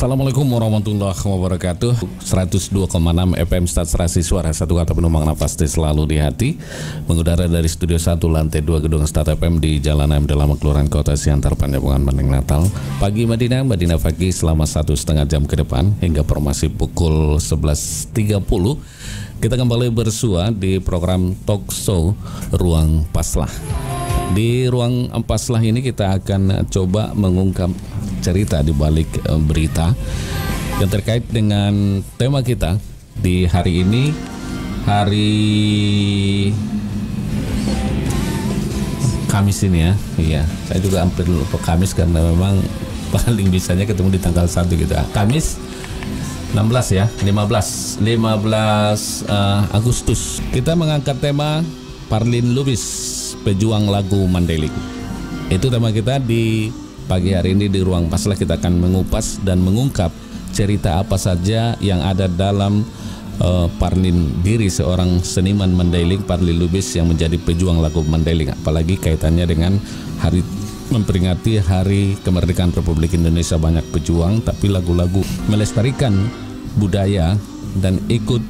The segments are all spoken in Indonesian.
Assalamualaikum warahmatullahi wabarakatuh. 102,6 FM Stasiun Suara, satu kata penumpang pasti selalu di hati. Mengudara dari Studio 1 Lantai 2 Gedung Start FM di Jalan M dalam Kelurahan Kota Siantar, Panjabungan, Bandung, Natal. Pagi Madinah pagi selama 1,5 jam ke depan hingga formasi pukul 11.30. Kita kembali bersua di program talk show Ruang Paslah. Di Ruang Paslah ini kita akan coba mengungkap cerita di balik berita yang terkait dengan tema kita di hari ini, hari Kamis ini ya. Iya, saya juga hampir lupa Kamis karena memang paling bisanya ketemu di tanggal 1 gitu. Kamis 16 ya, 15 Agustus. Kita mengangkat tema Parlin Lubis, pejuang lagu Mandailing. Itu tema kita di pagi hari ini di Ruang Paslah. Kita akan mengupas dan mengungkap cerita apa saja yang ada dalam Parlin, diri seorang seniman Mandailing, Parlin Lubis yang menjadi pejuang lagu Mandailing. Apalagi kaitannya dengan hari memperingati Hari Kemerdekaan Republik Indonesia. Banyak pejuang, tapi lagu-lagu melestarikan budaya dan ikut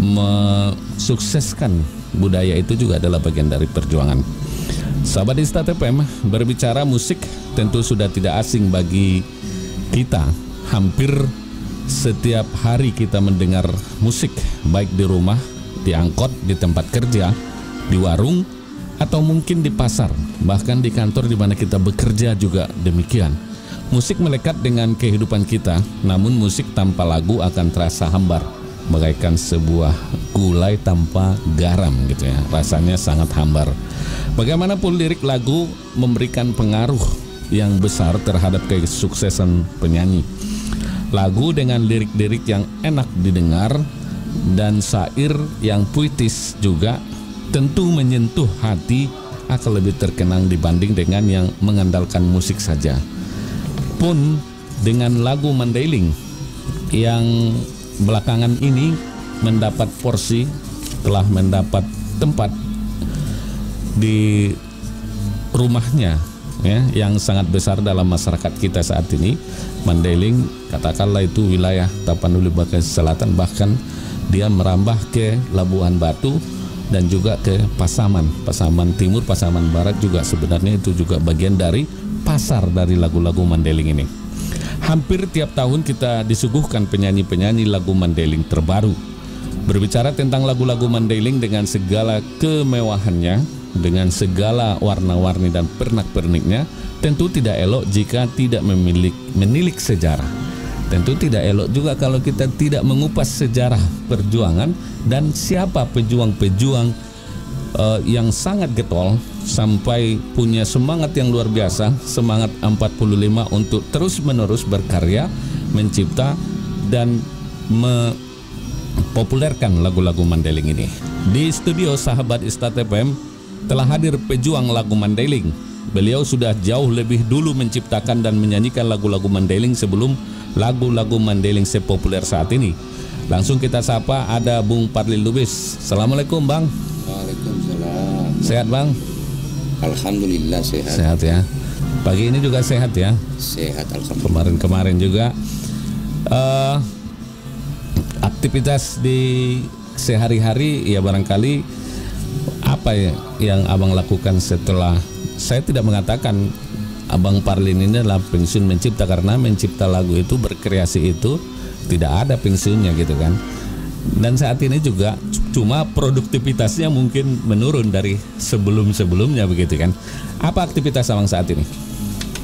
mensukseskan budaya itu juga adalah bagian dari perjuangan. Sahabat di Start FM, berbicara musik tentu sudah tidak asing bagi kita. Hampir setiap hari kita mendengar musik, baik di rumah, di angkot, di tempat kerja, di warung, atau mungkin di pasar, bahkan di kantor di mana kita bekerja juga demikian. Musik melekat dengan kehidupan kita, namun musik tanpa lagu akan terasa hambar, bagaikan sebuah gulai tanpa garam gitu ya. Rasanya sangat hambar. Bagaimanapun lirik lagu memberikan pengaruh yang besar terhadap kesuksesan penyanyi. Lagu dengan lirik-lirik yang enak didengar dan syair yang puitis juga tentu menyentuh hati akan lebih terkenang dibanding dengan yang mengandalkan musik saja. Pun dengan lagu Mandailing yang belakangan ini mendapat porsi, telah mendapat tempat di rumahnya ya, yang sangat besar dalam masyarakat kita saat ini. Mandailing katakanlah itu wilayah Tapanuli bagian selatan, bahkan dia merambah ke Labuhan Batu dan juga ke Pasaman Timur, Pasaman Barat juga sebenarnya itu juga bagian dari pasar dari lagu-lagu Mandailing ini. Hampir tiap tahun kita disuguhkan penyanyi-penyanyi lagu Mandailing terbaru. Berbicara tentang lagu-lagu Mandailing dengan segala kemewahannya, dengan segala warna-warni dan pernak-perniknya, tentu tidak elok jika tidak menilik sejarah. Tentu tidak elok juga kalau kita tidak mengupas sejarah perjuangan dan siapa pejuang-pejuang yang sangat getol sampai punya semangat yang luar biasa, semangat 45 untuk terus-menerus berkarya, mencipta dan mempopulerkan lagu-lagu Mandailing ini. Di studio sahabat Start FM telah hadir pejuang lagu Mandailing. Beliau sudah jauh lebih dulu menciptakan dan menyanyikan lagu-lagu Mandailing sebelum lagu-lagu Mandailing sepopuler saat ini. Langsung kita sapa, ada Bung Parlin Lubis. Assalamualaikum Bang. Waalaikumsalam. Sehat Bang? Alhamdulillah sehat. Sehat ya. Pagi ini juga sehat ya? Sehat alhamdulillah. Kemarin juga aktivitas di sehari-hari ya, barangkali apa ya yang Abang lakukan setelah, saya tidak mengatakan Abang Parlin ini adalah pensiun mencipta, karena mencipta lagu itu, berkreasi itu tidak ada pensiunnya gitu kan. Dan saat ini juga cuma produktivitasnya mungkin menurun dari sebelum-sebelumnya begitu kan. Apa aktivitas Abang saat ini?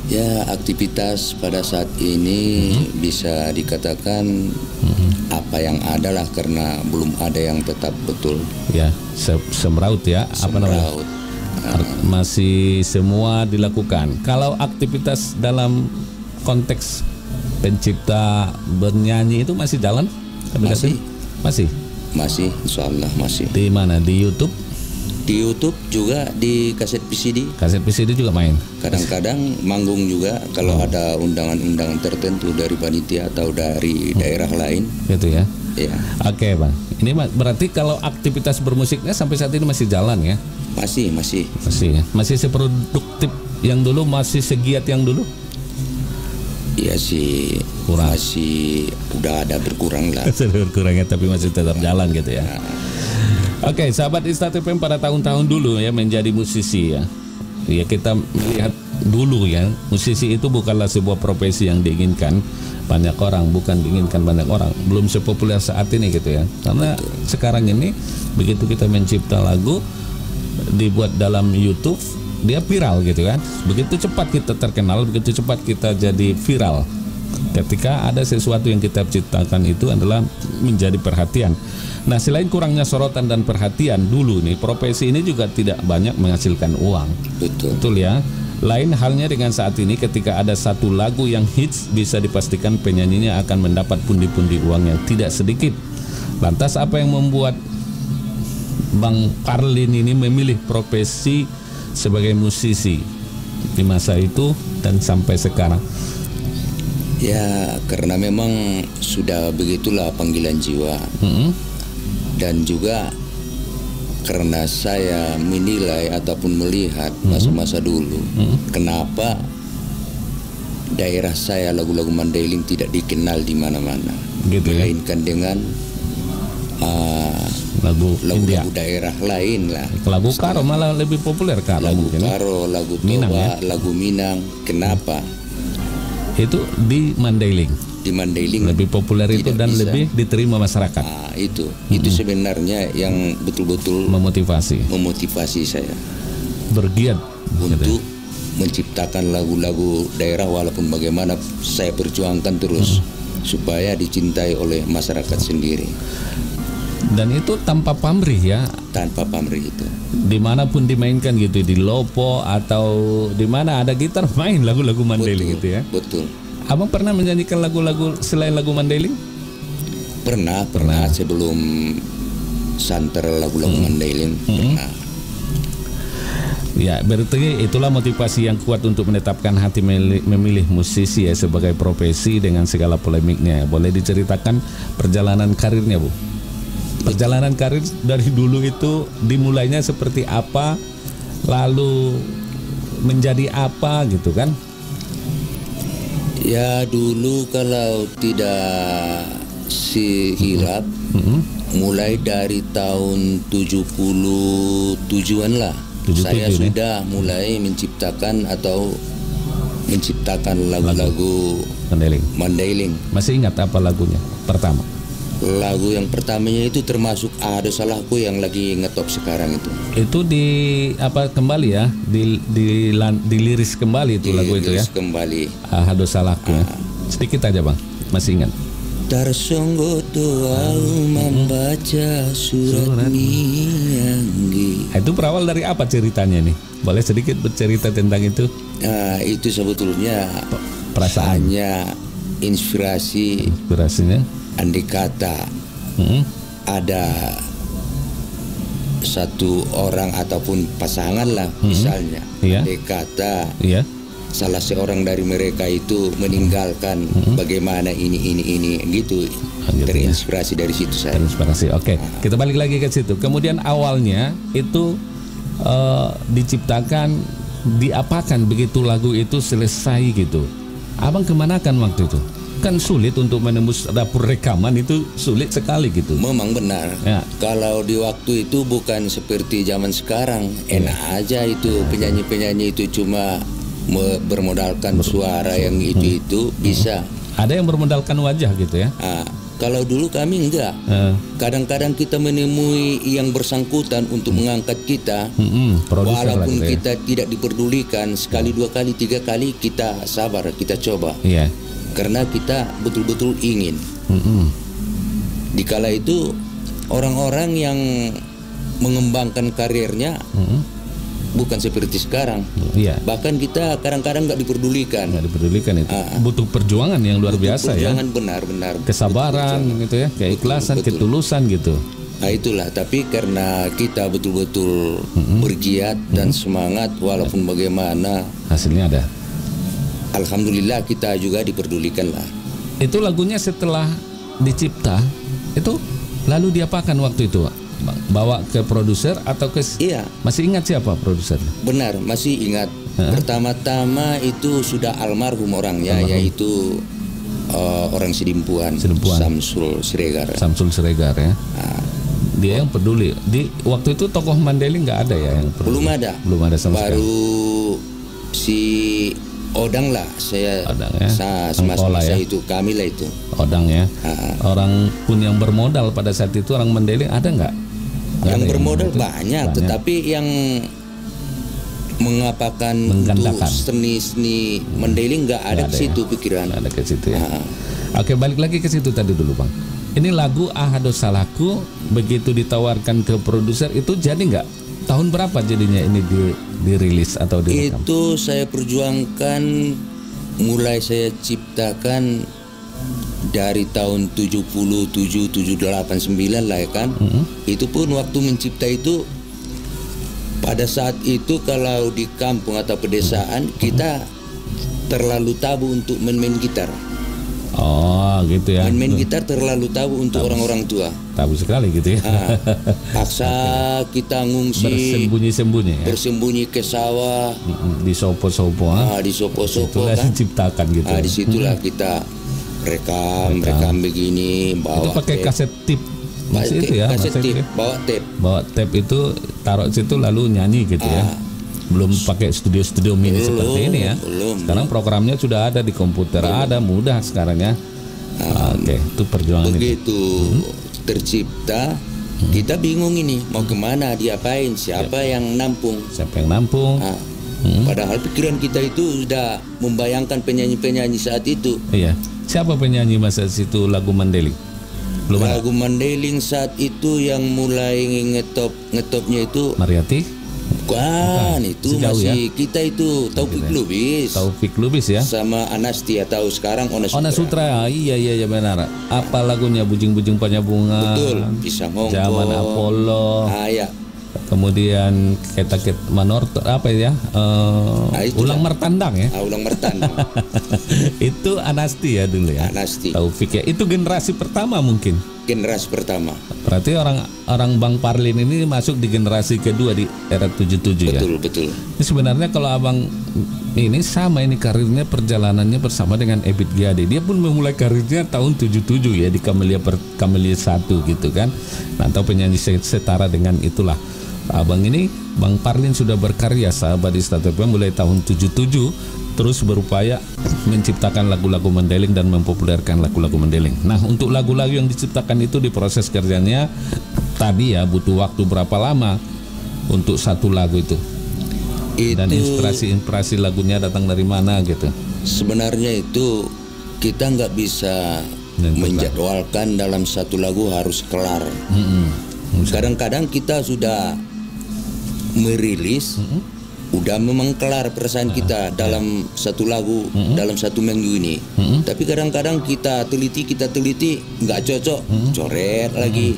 Ya, aktivitas pada saat ini bisa dikatakan apa yang ada lah, karena belum ada yang tetap betul. Ya, semeraut ya, apa namanya? Masih semua dilakukan. Kalau aktivitas dalam konteks pencipta, bernyanyi itu masih jalan? Masih, insya Allah masih. Di mana? Di YouTube? Di YouTube juga, di kaset PCD. Kaset PCD juga main? Kadang-kadang manggung juga kalau ada undangan-undangan tertentu dari panitia atau dari daerah lain. Gitu ya? Iya. Oke Bang, ini berarti kalau aktivitas bermusiknya sampai saat ini masih jalan ya? Masih ya? Masih seproduktif yang dulu, masih segiat yang dulu? Iya sih, Kurang. masih udah ada berkurang lah. Sudah berkurangnya tapi masih tetap jalan gitu ya. Oke, sahabat Istad FM pada tahun-tahun dulu ya menjadi musisi ya. Ya kita melihat dulu ya, musisi itu bukanlah sebuah profesi yang diinginkan banyak orang, bukan diinginkan banyak orang, belum sepopuler saat ini gitu ya. Karena sekarang ini begitu kita mencipta lagu dibuat dalam YouTube, dia viral gitu kan. Begitu cepat kita terkenal, begitu cepat kita jadi viral. Ketika ada sesuatu yang kita ciptakan itu adalah menjadi perhatian. Nah, selain kurangnya sorotan dan perhatian dulu nih, profesi ini juga tidak banyak menghasilkan uang. Betul ya. Lain halnya dengan saat ini, ketika ada satu lagu yang hits, bisa dipastikan penyanyinya akan mendapat pundi-pundi uang yang tidak sedikit. Lantas apa yang membuat Bang Parlin ini memilih profesi sebagai musisi di masa itu dan sampai sekarang? Ya, karena memang sudah begitulah panggilan jiwa. Dan juga karena saya menilai ataupun melihat masa-masa dulu, kenapa daerah saya lagu-lagu Mandailing tidak dikenal di mana-mana, gitu ya? melainkan dengan lagu-lagu daerah lain lah. Lagu Karo malah lebih populer Karo. Lagu mungkin, Karo, lagu Minang, Toba, ya? lagu Minang. Kenapa? Itu di Mandailing. Di Mandailing Lebih populer itu dan bisa. lebih diterima masyarakat. Nah, itu sebenarnya yang betul-betul memotivasi saya bergiat untuk menciptakan lagu-lagu daerah, walaupun bagaimana saya perjuangkan terus supaya dicintai oleh masyarakat sendiri. Dan itu tanpa pamrih ya. Tanpa pamrih itu. Dimanapun dimainkan gitu, di Lopo atau di mana ada gitar, main lagu-lagu Mandailing gitu ya. Betul. Abang pernah menyanyikan lagu-lagu selain lagu Mandailing? Pernah sebelum santer lagu-lagu Mandailing pernah. Ya, berarti itulah motivasi yang kuat untuk menetapkan hati memilih musisi ya sebagai profesi dengan segala polemiknya. Boleh diceritakan perjalanan karirnya, Bu? Perjalanan karir dari dulu itu dimulainya seperti apa, lalu menjadi apa gitu kan? Ya, dulu kalau tidak silap, mulai dari tahun 77-an lah, saya sudah mulai menciptakan lagu-lagu Mandailing. Masih ingat apa lagunya pertama? Lagu yang pertamanya itu termasuk Ada Salahku yang lagi ngetop sekarang itu. Itu di apa kembali ya? Diliris kembali itu lagu itu ya. Diliris kembali. Ada Salahku. Ya. Sedikit aja, Bang. Masih ingat? Tarsonggo doau membaca surat nianggi. Itu berawal dari apa ceritanya nih? Boleh sedikit bercerita tentang itu? Nah, itu sebetulnya perasaannya, inspirasinya. Andai kata ada satu orang ataupun pasangan lah misalnya, andai kata salah seorang dari mereka itu meninggalkan, bagaimana ini gitu. Terinspirasi dari situ saya. Terinspirasi. Oke, kita balik lagi ke situ. Kemudian awalnya itu diciptakan, diapakan begitu lagu itu selesai gitu. Abang kemanakan waktu itu? Kan sulit untuk menembus dapur rekaman, itu sulit sekali gitu. Memang benar ya. Kalau di waktu itu bukan seperti zaman sekarang, enak aja itu penyanyi-penyanyi itu cuma bermodalkan suara yang itu bisa. Ada yang bermodalkan wajah gitu ya. Kalau dulu kami enggak. Kadang-kadang kita menemui yang bersangkutan untuk mengangkat kita, walaupun gitu kita tidak diperdulikan, sekali, dua kali, tiga kali kita sabar, kita coba. Karena kita betul-betul ingin. Di kala itu orang-orang yang mengembangkan karirnya bukan seperti sekarang. Bahkan kita kadang-kadang nggak diperdulikan. Nggak diperdulikan itu. Butuh perjuangan yang luar biasa ya. Perjuangan benar-benar. Kesabaran gitu ya, keikhlasan, ketulusan gitu. Nah itulah. Tapi karena kita betul-betul bergiat dan semangat, walaupun bagaimana hasilnya ada. Alhamdulillah kita juga diperdulikan lah. Itu lagunya setelah dicipta itu lalu diapakan waktu itu? Bawa ke produser atau ke? Iya. Masih ingat siapa produser? Benar, masih ingat. Pertama-tama itu sudah almarhum orangnya, yaitu orang Sidimpuan. Samsul Siregar. Samsul Siregar ya. Dia yang peduli. Di waktu itu tokoh Mandailing nggak ada ya yang peduli? Belum ada sama sekali. Baru si Odang lah, Odang, ya? semasa itu kami lah itu. Odang ya. Orang pun yang bermodal pada saat itu orang Mandailing ada nggak? Yang bermodal banyak, tetapi yang mengapakan untuk seni Mandailing nggak ada ke situ pikiran. Ada ke situ ya. Oke, balik lagi ke situ tadi dulu Bang. Ini lagu Ahado Salahku begitu ditawarkan ke produser itu jadi nggak? Tahun berapa jadinya ini dirilis atau direkam? Itu saya perjuangkan, mulai saya ciptakan dari tahun 77, 78, 9 lah ya kan. Itu pun waktu mencipta itu pada saat itu kalau di kampung atau pedesaan kita terlalu tabu untuk main gitar. Oh gitu ya. Main gitar terlalu tabu untuk orang-orang tua. Tabu sekali gitu ya. Paksa kita ngungsi. Bersembunyi-sembunyi ya. Bersembunyi ke sawah. Di sopo-sopo. Di sopo-sopo kan. Diciptakan gitu. Disitulah kita rekam begini. Bawa itu pakai kaset tip. Masih itu ya. Kaset tip. Bawa tape. Bawa tape itu taruh situ lalu nyanyi gitu ya. Belum pakai studio mini seperti ini ya. Sekarang programnya sudah ada di komputer, ada mudah sekarang ya. Oke, itu perjuangan begitu tercipta. Kita bingung ini mau kemana, diapain, siapa yang nampung. Padahal pikiran kita itu sudah membayangkan penyanyi-penyanyi saat itu. Iya. Siapa penyanyi masa situ lagu Mandailing? Lagu Mandailing saat itu yang mulai ngetopnya itu Mariati. Bukan, itu masih ya? Kita itu Taufik Lubis ya, sama Anasti atau sekarang Ona Sutra. Iya benar. Apa lagunya Bujing-bujing Banyak Bunga? Betul, Pisang Hongkong, Zaman Apollo. Ya. Kemudian Ketakit Manorto apa ya? Ulang Mertandang ya. Ulang Mertandang. Itu Anasti ya dulu ya. Anasti. Taufik ya. Itu generasi pertama mungkin. Generasi pertama. Berarti orang Bang Parlin ini masuk di generasi kedua di era 77 ya. Betul. Ini sebenarnya kalau Abang ini sama ini karirnya perjalanannya bersama dengan Ebit Gyade. Dia pun memulai karirnya tahun 77 ya di Camellia 1 gitu kan. Nah, atau penyanyi setara dengan itulah. Abang ini Bang Parlin sudah berkarya sahabat di Start FM mulai tahun 77. Terus berupaya menciptakan lagu-lagu Mandailing dan mempopulerkan lagu-lagu Mandailing. Nah, untuk lagu-lagu yang diciptakan itu di proses kerjanya tadi ya butuh waktu berapa lama untuk satu lagu itu? Dan inspirasi lagunya datang dari mana gitu? Sebenarnya itu kita nggak bisa menjadwalkan dalam satu lagu harus kelar. Kadang-kadang kita sudah merilis. Udah memang kelar perasaan kita dalam satu lagu, dalam satu minggu ini. Tapi kadang-kadang kita teliti nggak cocok, coret lagi,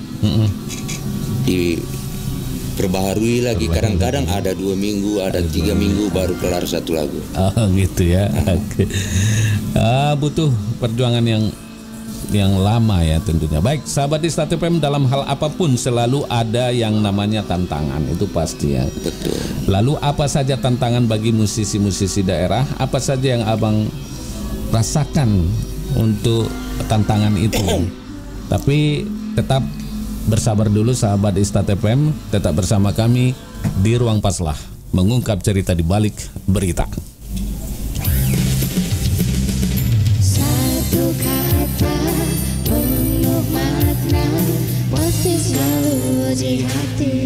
diperbaharui lagi. Kadang-kadang ada 2 minggu, ada 3 minggu baru kelar satu lagu. Oh gitu ya. Butuh perjuangan yang lama ya tentunya. Baik, sahabat di Start FM, dalam hal apapun selalu ada yang namanya tantangan, itu pasti ya. Betul. Lalu apa saja tantangan bagi musisi-musisi daerah? Apa saja yang Abang rasakan untuk tantangan itu? Tapi tetap bersabar dulu sahabat di Start FM, tetap bersama kami di Ruang Paslah, mengungkap cerita di balik berita. Satu kata penuh makna pasti selalu di hati.